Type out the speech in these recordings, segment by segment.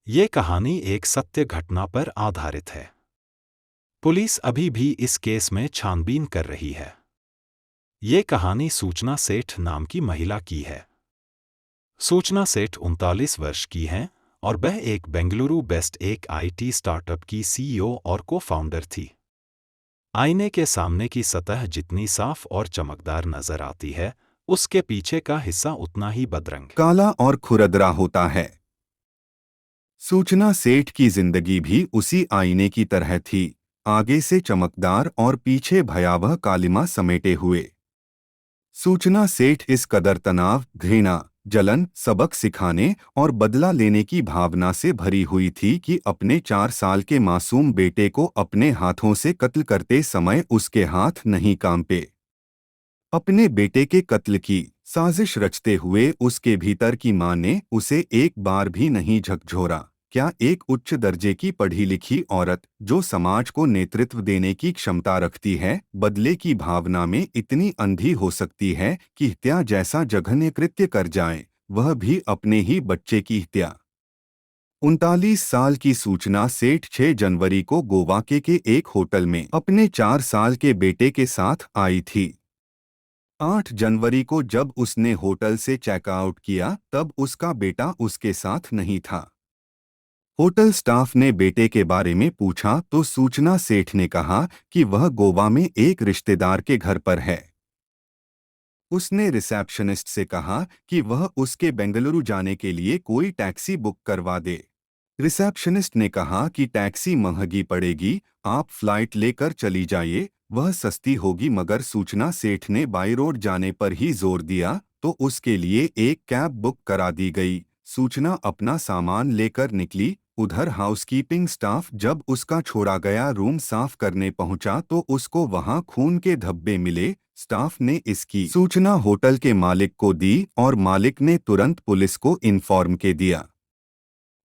ये कहानी एक सत्य घटना पर आधारित है। पुलिस अभी भी इस केस में छानबीन कर रही है। ये कहानी सूचना सेठ नाम की महिला की है। सूचना सेठ 39 वर्ष की हैं और वह एक बेंगलुरु बेस्ड एक आईटी स्टार्टअप की सीईओ और को-फाउंडर थी। आईने के सामने की सतह जितनी साफ और चमकदार नजर आती है, उसके पीछे का हिस्सा उतना ही बदरंग, काला और खुरदरा होता है। सूचना सेठ की जिंदगी भी उसी आईने की तरह थी, आगे से चमकदार और पीछे भयावह कालिमा समेटे हुए। सूचना सेठ इस कदर तनाव, घृणा, जलन, सबक सिखाने और बदला लेने की भावना से भरी हुई थी कि अपने 4 साल के मासूम बेटे को अपने हाथों से कत्ल करते समय उसके हाथ नहीं कांपे। अपने बेटे के कत्ल की साजिश रचते हुए उसके भीतर की मां ने उसे एक बार भी नहीं झकझोरा। क्या एक उच्च दर्जे की पढ़ी लिखी औरत जो समाज को नेतृत्व देने की क्षमता रखती है, बदले की भावना में इतनी अंधी हो सकती है कि हत्या जैसा जघन्य कृत्य कर जाए, वह भी अपने ही बच्चे की हत्या। 39 साल की सूचना सेठ 6 जनवरी को गोवा के एक होटल में अपने 4 साल के बेटे के साथ आई थी। 8 जनवरी को जब उसने होटल से चेकआउट किया तब उसका बेटा उसके साथ नहीं था। होटल स्टाफ ने बेटे के बारे में पूछा तो सूचना सेठ ने कहा कि वह गोवा में एक रिश्तेदार के घर पर है। उसने रिसेप्शनिस्ट से कहा कि वह उसके बेंगलुरु जाने के लिए कोई टैक्सी बुक करवा दे। रिसेप्शनिस्ट ने कहा कि टैक्सी महंगी पड़ेगी, आप फ्लाइट लेकर चली जाइए, वह सस्ती होगी। मगर सूचना सेठ ने बाई रोड जाने पर ही जोर दिया तो उसके लिए एक कैब बुक करा दी गई। सूचना अपना सामान लेकर निकली। उधर हाउसकीपिंग स्टाफ जब उसका छोड़ा गया रूम साफ करने पहुंचा तो उसको वहां खून के धब्बे मिले। स्टाफ ने इसकी सूचना होटल के मालिक को दी और मालिक ने तुरंत पुलिस को इन्फॉर्म के दिया।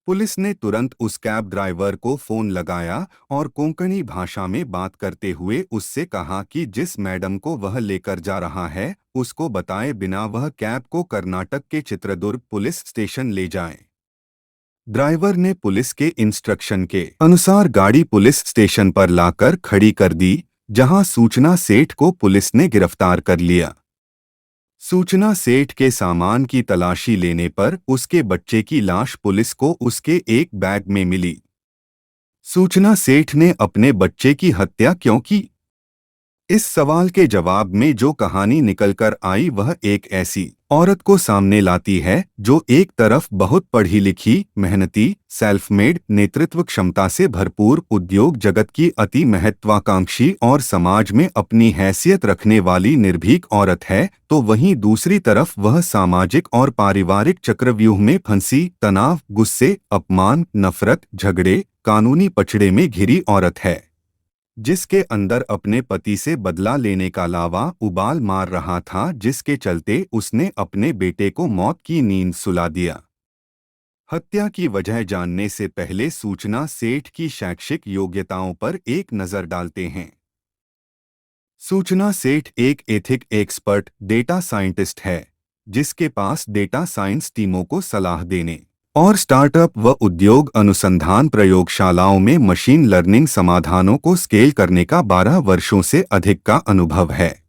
पुलिस ने तुरंत उस कैब ड्राइवर को फोन लगाया और कोंकणी भाषा में बात करते हुए उससे कहा कि जिस मैडम को वह लेकर जा रहा है उसको बताए बिना वह कैब को कर्नाटक के चित्रदुर्ग पुलिस स्टेशन ले जाए। ड्राइवर ने पुलिस के इंस्ट्रक्शन के अनुसार गाड़ी पुलिस स्टेशन पर लाकर खड़ी कर दी, जहां सूचना सेठ को पुलिस ने गिरफ्तार कर लिया। सूचना सेठ के सामान की तलाशी लेने पर उसके बच्चे की लाश पुलिस को उसके एक बैग में मिली। सूचना सेठ ने अपने बच्चे की हत्या क्यों की? इस सवाल के जवाब में जो कहानी निकलकर आई वह एक ऐसी औरत को सामने लाती है जो एक तरफ बहुत पढ़ी लिखी, मेहनती, सेल्फ मेड, नेतृत्व क्षमता से भरपूर, उद्योग जगत की अति महत्वाकांक्षी और समाज में अपनी हैसियत रखने वाली निर्भीक औरत है, तो वहीं दूसरी तरफ वह सामाजिक और पारिवारिक चक्रव्यूह में फंसी, तनाव, गुस्से, अपमान, नफरत, झगड़े, कानूनी पचड़े में घिरी औरत है, जिसके अंदर अपने पति से बदला लेने का लावा उबाल मार रहा था, जिसके चलते उसने अपने बेटे को मौत की नींद सुला दिया। हत्या की वजह जानने से पहले सूचना सेठ की शैक्षिक योग्यताओं पर एक नजर डालते हैं। सूचना सेठ एक एथिक एक्सपर्ट डेटा साइंटिस्ट है, जिसके पास डेटा साइंस टीमों को सलाह देने और स्टार्टअप व उद्योग अनुसंधान प्रयोगशालाओं में मशीन लर्निंग समाधानों को स्केल करने का 12 वर्षों से अधिक का अनुभव है।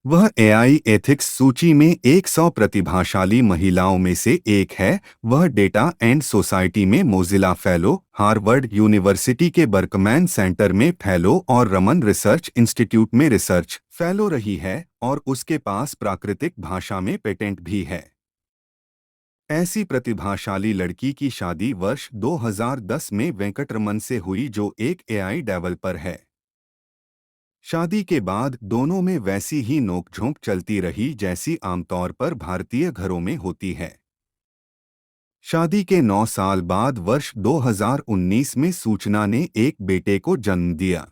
वह एआई एथिक्स सूची में 100 प्रतिभाशाली महिलाओं में से एक है। वह डेटा एंड सोसाइटी में मोजिला फेलो, हार्वर्ड यूनिवर्सिटी के बर्कमैन सेंटर में फेलो और रमन रिसर्च इंस्टीट्यूट में रिसर्च फेलो रही है और उसके पास प्राकृतिक भाषा में पेटेंट भी है। ऐसी प्रतिभाशाली लड़की की शादी वर्ष 2010 में वेंकटरमन से हुई, जो एक एआई डेवलपर है। शादी के बाद दोनों में वैसी ही नोकझोंक चलती रही जैसी आमतौर पर भारतीय घरों में होती है। शादी के 9 साल बाद वर्ष 2019 में सूचना ने एक बेटे को जन्म दिया।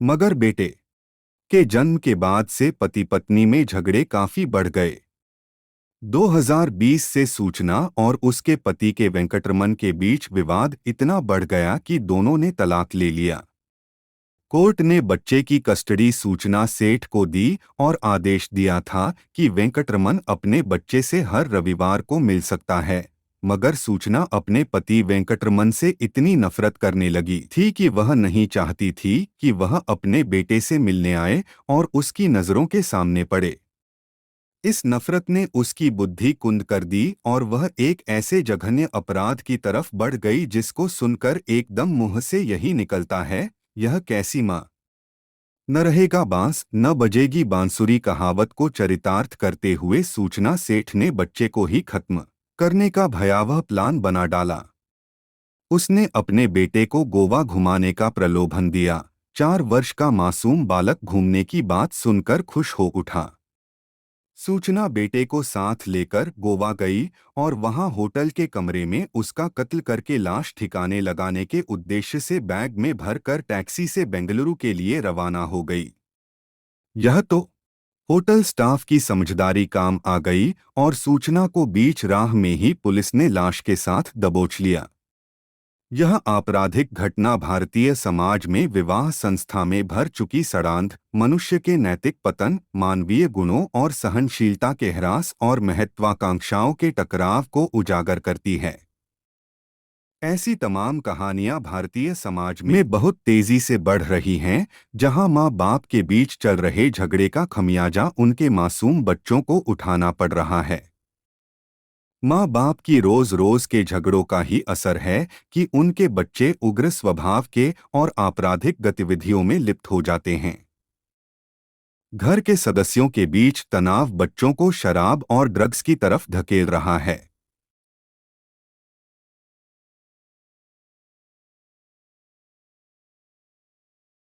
मगर बेटे के जन्म के बाद से पति पत्नी में झगड़े काफी बढ़ गए। 2020 से सूचना और उसके पति के वेंकटरमन के बीच विवाद इतना बढ़ गया कि दोनों ने तलाक ले लिया। कोर्ट ने बच्चे की कस्टडी सूचना सेठ को दी और आदेश दिया था कि वेंकटरमन अपने बच्चे से हर रविवार को मिल सकता है, मगर सूचना अपने पति वेंकटरमन से इतनी नफरत करने लगी थी कि वह नहीं चाहती थी कि वह अपने बेटे से मिलने आए और उसकी नजरों के सामने पड़े। इस नफरत ने उसकी बुद्धि कुंद कर दी और वह एक ऐसे जघन्य अपराध की तरफ बढ़ गई जिसको सुनकर एकदम मुंह से यही निकलता है, यह कैसी माँ। न रहेगा बांस न बजेगी बांसुरी कहावत को चरितार्थ करते हुए सूचना सेठ ने बच्चे को ही खत्म करने का भयावह प्लान बना डाला। उसने अपने बेटे को गोवा घुमाने का प्रलोभन दिया। 4 वर्ष का मासूम बालक घूमने की बात सुनकर खुश हो उठा। सूचना बेटे को साथ लेकर गोवा गई और वहां होटल के कमरे में उसका कत्ल करके लाश ठिकाने लगाने के उद्देश्य से बैग में भरकर टैक्सी से बेंगलुरु के लिए रवाना हो गई। यह तो होटल स्टाफ की समझदारी काम आ गई और सूचना को बीच राह में ही पुलिस ने लाश के साथ दबोच लिया। यह आपराधिक घटना भारतीय समाज में विवाह संस्था में भर चुकी सड़ांध, मनुष्य के नैतिक पतन, मानवीय गुणों और सहनशीलता के ह्रास और महत्वाकांक्षाओं के टकराव को उजागर करती है। ऐसी तमाम कहानियां भारतीय समाज में बहुत तेजी से बढ़ रही हैं, जहां माँ बाप के बीच चल रहे झगड़े का खमियाजा उनके मासूम बच्चों को उठाना पड़ रहा है। माँ बाप की रोज रोज के झगड़ों का ही असर है कि उनके बच्चे उग्र स्वभाव के और आपराधिक गतिविधियों में लिप्त हो जाते हैं। घर के सदस्यों के बीच तनाव बच्चों को शराब और ड्रग्स की तरफ धकेल रहा है।